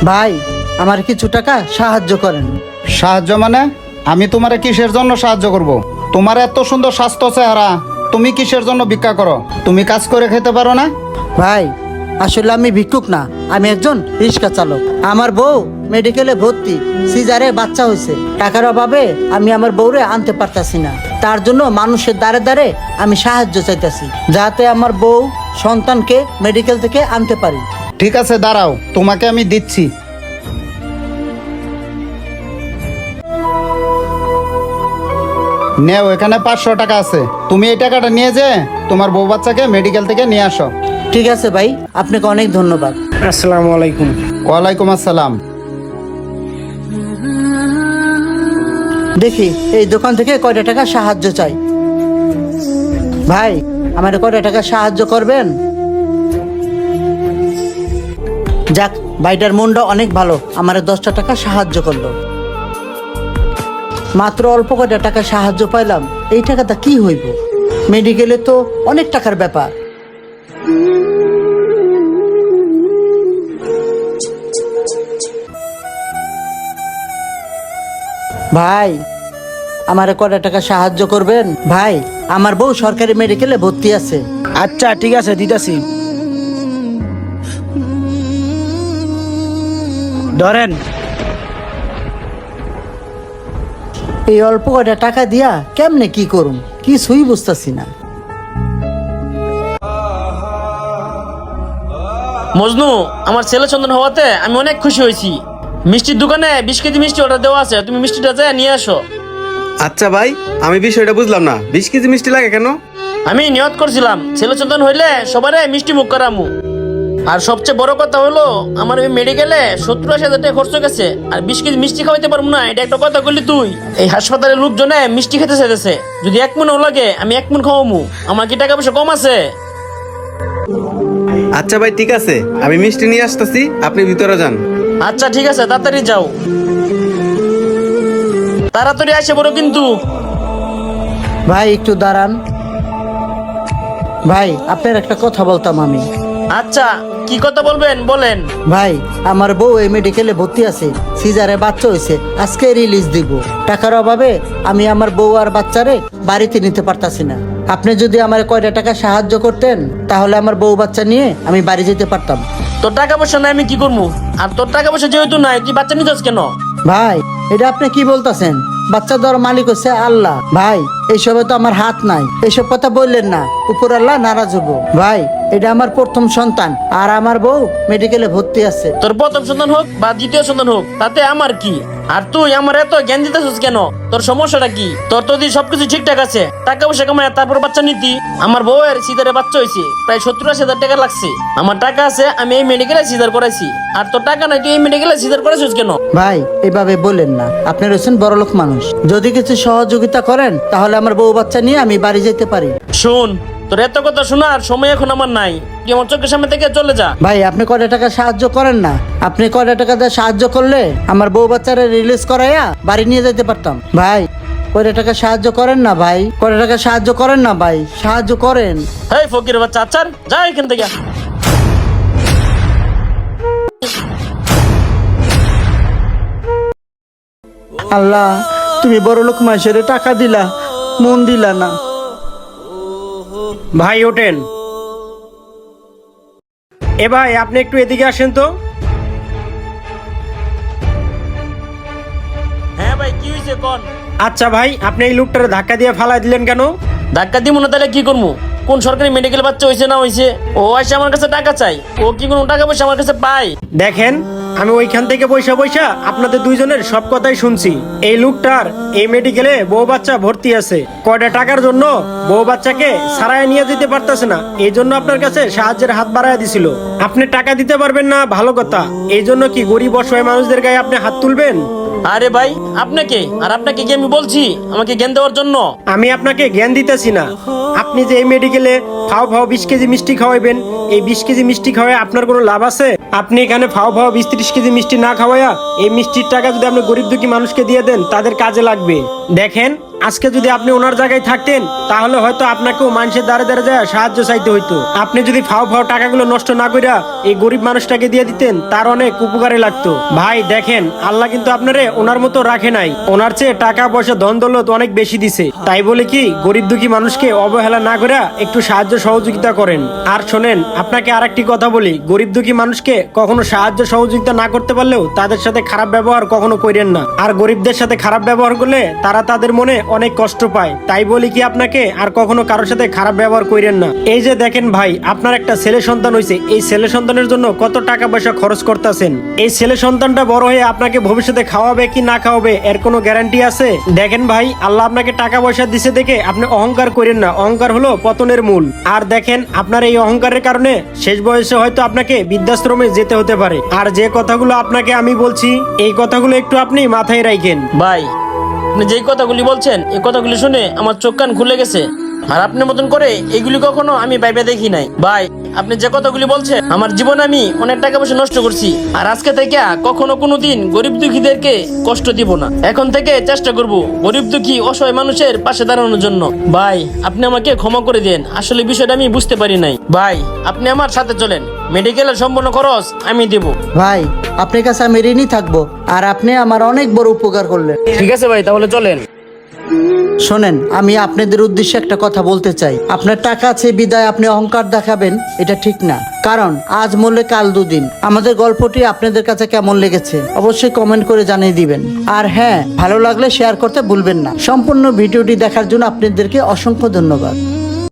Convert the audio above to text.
ভাই, আমার কিছু টাকা সাহায্য করেন। সাহায্য মানে? আমি তোমারে কিসের জন্য সাহায্য করব? তোমার এত সুন্দর স্বাস্থ্য চেহারা, তুমি কিসের জন্য ভিক্ষা করো? তুমি কাজ করে খেতে পারো না? ভাই, আসলে আমি ভিক্ষুক না, আমি একজন রিক্সা চালক। আমার বউ মেডিকেলে ভর্তি, সিজারে বাচ্চা হয়েছে। টাকার অভাবে আমি আমার বউরে আনতে পারতাছি না। তার জন্য মানুষের দ্বারে দ্বারে আমি সাহায্য চাইতেছি, যাতে আমার বউ সন্তানকে মেডিকেল থেকে আনতে পারি। ঠিক আছে, দাঁড়াও, তোমাকে আমি দিচ্ছি। নেও, এখানে 500 টাকা আছে। তুমি এই টাকাটা নিয়ে যে তোমার বউ বাচ্চাকে মেডিকেল থেকে নিয়ে আসো। ঠিক আছে ভাই, আপনাকে অনেক ধন্যবাদ। আসসালামু আলাইকুম। ওয়ালাইকুম আসসালাম। দেখি এই দোকান থেকে কয়টা টাকা সাহায্য চাই। ভাই, আমার কয়টা টাকা সাহায্য করবেন? যাক, ভাইটার মনটা অনেক ভালো, আমার 10টা টাকা সাহায্য করলো। মাত্র অল্প কয়টা টাকা সাহায্য পাইলাম, এই টাকাটা কি হইব? মেডিকেলে তো অনেক টাকার ব্যাপার। ভাই, আমারে কয়টা টাকা সাহায্য করবেন? ভাই, আমার বউ সরকারি মেডিকেলে ভর্তি আছে। আচ্ছা ঠিক আছে, দিতাছি। ধরেন। এই অল্প কয়টা টাকা দিয়া কেমনে কি করুম, কিছুই বুঝতেছি না। মজনু, আমার ছেলে সন্তান হওয়াতে আমি অনেক খুশি হয়েছি। মিষ্টির দোকানে 20 কেজি মিষ্টি অর্ডার দেওয়া আছে, তুমি মিষ্টিটা যায় নিয়ে আসো। আচ্ছা ভাই, আমি বিষয়টা বুঝলাম না, 20 কেজি মিষ্টি লাগে কেন? আমি নিয়ত করছিলাম ছেলে সন্তান হইলে সবারে মিষ্টি মুখ করামু। আর সবচেয়ে বড় কথা হলো, আমার ওই মেডিকেলে 70-80 হাজার টাকা খরচ গেছে, আর 20 কেজি মিষ্টি খাওয়াইতে পারবো না, এটা একটা কথা বললি তুই? এই হাসপাতালের লোকজনে মিষ্টি খেতে চাইতেছে, যদি 1 মনও লাগে আমি 1 মন খাওয়ামু। আমার কি টাকা পয়সা কম আছে? আচ্ছা ভাই ঠিক আছে, আমি মিষ্টি নিয়ে আসতেছি, আপনি ভিতরে যান। আচ্ছা ঠিক আছে, তাড়াতাড়ি যাও, তাড়াতাড়ি আসে বড় কিন্তু। ভাই একটু দাঁড়ান। ভাই, আপনার একটা কথা বলতাম আমি। আচ্ছা, কি কথা বলবেন বলেন। ভাই, আমার বউ এই মেডিকেলে ভর্তি আছে, সিজারে বাচ্চা হয়েছে, আজকে রিলিজ দিব। টাকার অভাবে আমি আমার বউ আর বাচ্চারে বাড়িতে নিতে পারতাছি না। আপনি যদি আমার কয়টা টাকা সাহায্য করতেন, তাহলে আমার বউ বাচ্চা নিয়ে আমি বাড়ি যেতে পারতাম। তোর টাকা পয়সা নাই আমি কি করবো? আর তোর টাকা পয়সা যেহেতু নাই, তুই বাচ্চা নিতেছ কেন? ভাই, এটা আপনি কি বলতেছেন? বাচ্চা দেওয়ার মালিক হচ্ছে আল্লাহ। ভাই, এইসবে তো আমার হাত নাই, এসব কথা বললেন না, উপর আল্লাহ নারাজ হবো। ভাই, এটা আমার প্রথম সন্তান, আর আমার বউ মেডিকেলে ভর্তি আছে। তোর প্রথম সন্তান হোক বা দ্বিতীয় সন্তান হোক, তাতে আমার কি? আর তুই আমার এত জ্ঞান দিতেছিস কেন? তোর সমস্যাটা কি? তোর তো সবকিছু ঠিকঠাক আছে, টাকা পয়সা কামায় তারপর বাচ্চা নিতি। আমার বউয়ের সিজারে বাচ্চা হয়েছে, প্রায় 70-80 হাজার টাকা লাগছে। আমার টাকা আছে, আমি এই মেডিকেলে সিজার করাইছি। আর তোর টাকা নাই, তুই এই মেডিকেলে সিজার করাইছিস কেন? ভাই, এভাবে বলেন না, আপনি রয়েছেন বড়লোক মানুষ। যদি কিছু সহযোগিতা করেন, তাহলে আমার বউ বাচ্চা নিয়ে আমি বাড়ি যেতে পারি। শোন, তোর এত কথা শোনার সময় এখন আমার নাই, তুই আমার চোখের সামনে থেকে চলে যা। ভাই, আপনি কয়টা টাকা সাহায্য করেন না? আপনি কয়টা টাকা দিয়ে সাহায্য করলে আমার বউ বাচ্চারা রিলিজ করাইয়া বাড়ি নিয়ে যেতে পারতাম। ভাই, কয়টা টাকা সাহায্য করেন না ভাই, কয়টা টাকা সাহায্য করেন না ভাই, সাহায্য করেন। হেই ফকির বাচ্চা, আচ্ছা যা এখান থেকে। আল্লাহ, তুমি বড়লোক মানুষের টাকা দিলা, মন দিলা না। ভাই ওঠেন। এ ভাই, আপনি একটু এদিকে আসেন তো। হ্যাঁ ভাই, কি হয়েছে কোন? আচ্ছা ভাই, আপনি এই লোকটারে ধাক্কা দিয়ে ফালাই দিলেন কেন? ধাক্কা দিব না তাহলে কি করবো? কোন সরকারি মেডিকেল বাচ্চা হয়েছে না হয়েছে, ও এসে আমার কাছে টাকা চাই। ও কি কোনো টাকা পয়সা আমার কাছে পায়? দেখেন, আমি ওইখান থেকে পয়সা পয়সা আপনাদের দুইজনের সব কথাই শুনছি। এই লোকটার এই মেডিকেলে বউ বাচ্চা ভর্তি আছে, কয়টা টাকার জন্য বউ বাচ্চাকে সারায় নিয়ে যেতে পারতেছে না, এই জন্য আপনার কাছে সাহায্যের হাত বাড়ায় দিছিল। আপনি টাকা দিতে পারবেন না ভালো কথা, এই জন্য কি গরিব অসহায় মানুষদের গায়ে আপনি হাত তুলবেন? আরে ভাই, আপনাকে আর আপনাকে কি আমি বলছি আমাকে জ্ঞান দেওয়ার জন্য? আমি আপনাকে জ্ঞান দিতেছি না। আপনি যে এই মেডিকেলে ফাও ফাও 20 কেজি মিষ্টি খাওয়াইবেন, এই 20 কেজি মিষ্টি খাওয়ায় আপনার কোনো লাভ আছে? আপনি এখানে ফাও ফাও 20-30 কেজি মিষ্টি না খাওয়াইয়া এই মিষ্টির টাকা যদি আপনি গরিব দুঃখী মানুষকে দিয়ে দেন, তাদের কাজে লাগবে। দেখেন, আজকে যদি আপনি ওনার জায়গায় থাকতেন তাহলে হয়তো আপনাকেও মানুষের দ্বারে দ্বারে যায় সাহায্য চাইতে হইতো। আপনি যদি ফাও ফাও টাকাগুলো নষ্ট না কইরা এই গরিব মানুষটাকে দিয়ে দিতেন, তার অনেক উপকারে লাগতো। ভাই দেখেন, আল্লাহ কিন্তু আপনারে ওনার মতো রাখে নাই, ওনার চেয়ে টাকা পয়সা ধন দৌলত অনেক বেশি দিছে। তাই বলে কি গরিব দুঃখী মানুষকে অবহেলা না করে একটু সাহায্য সহযোগিতা করেন। আর শোনেন, আপনাকে আরেকটি কথা বলি, গরিব দুঃখী মানুষকে কখনো সাহায্য সহযোগিতা না করতে পারলেও তাদের সাথে খারাপ ব্যবহার কখনো করেন না। আর গরিবদের সাথে খারাপ ব্যবহার করলে তারা তাদের মনে অনেক কষ্ট পায়। তাই বলি কি আপনাকে আর কখনো কারোর সাথে খারাপ ব্যবহার করেন না। এই যে দেখেন ভাই, আপনার একটা ছেলে সন্তান হয়েছে, এই ছেলে সন্তানের জন্য কত টাকা পয়সা খরচ করতেছেন। এই ছেলে সন্তানটা বড় হয়ে আপনাকে ভবিষ্যতে খাওয়াবে কি না খাওয়াবে এর কোনো গ্যারান্টি আছে? দেখেন ভাই, আল্লাহ আপনাকে টাকা পয়সা দিছে দেখে আপনি অহংকার করেন না, অহংকার হলো পতনের মূল। আর দেখেন, আপনার এই অহংকারের কারণে শেষ বয়সে হয়তো আপনাকে বৃদ্ধাশ্রমে যেতে হতে পারে। আর যে কথাগুলো আপনাকে আমি বলছি, এই কথাগুলো একটু আপনি মাথায় রাখেন। ভাই, আপনি যেই কথাগুলি বলছেন এই কথাগুলি শুনে আমার চোখ কান খুলে গেছে। আর আপনার মতন করে এগুলি কখনো আমি ভাইবে দেখি নাই। ভাই, আপনি যে কথাগুলি বলছেন, আমার জীবনে আমি অনেক টাকা পয়সা নষ্ট করছি। আর আজকে থেকে কখনো কোনোদিন গরিব দুঃখীদেরকে কষ্ট দিব না। এখন থেকে চেষ্টা করব গরিব দুঃখী অসহায় মানুষের পাশে দাঁড়ানোর জন্য। ভাই, আপনি আমাকে ক্ষমা করে দেন, আসলে বিষয়টা আমি বুঝতে পারি নাই। ভাই, আপনি আমার সাথে চলেন, মেডিকেলের সম্পূর্ণ খরচ আমি দেব। ভাই, আপনার কাছে আমি ঋণী থাকবো, আর আপনি আমার অনেক বড় উপকার করলেন। ঠিক আছে ভাই, তাহলে চলেন। শোনেন, আমি আপনাদের উদ্দেশ্যে একটা কথা বলতে চাই। আপনার টাকা আছে বিদায় আপনি অহংকার দেখাবেন, এটা ঠিক না। কারণ আজ মরলে কাল দুদিন। আমাদের গল্পটি আপনাদের কাছে কেমন লেগেছে অবশ্যই কমেন্ট করে জানিয়ে দিবেন। আর হ্যাঁ, ভালো লাগলে শেয়ার করতে ভুলবেন না। সম্পূর্ণ ভিডিওটি দেখার জন্য আপনাদেরকে অসংখ্য ধন্যবাদ।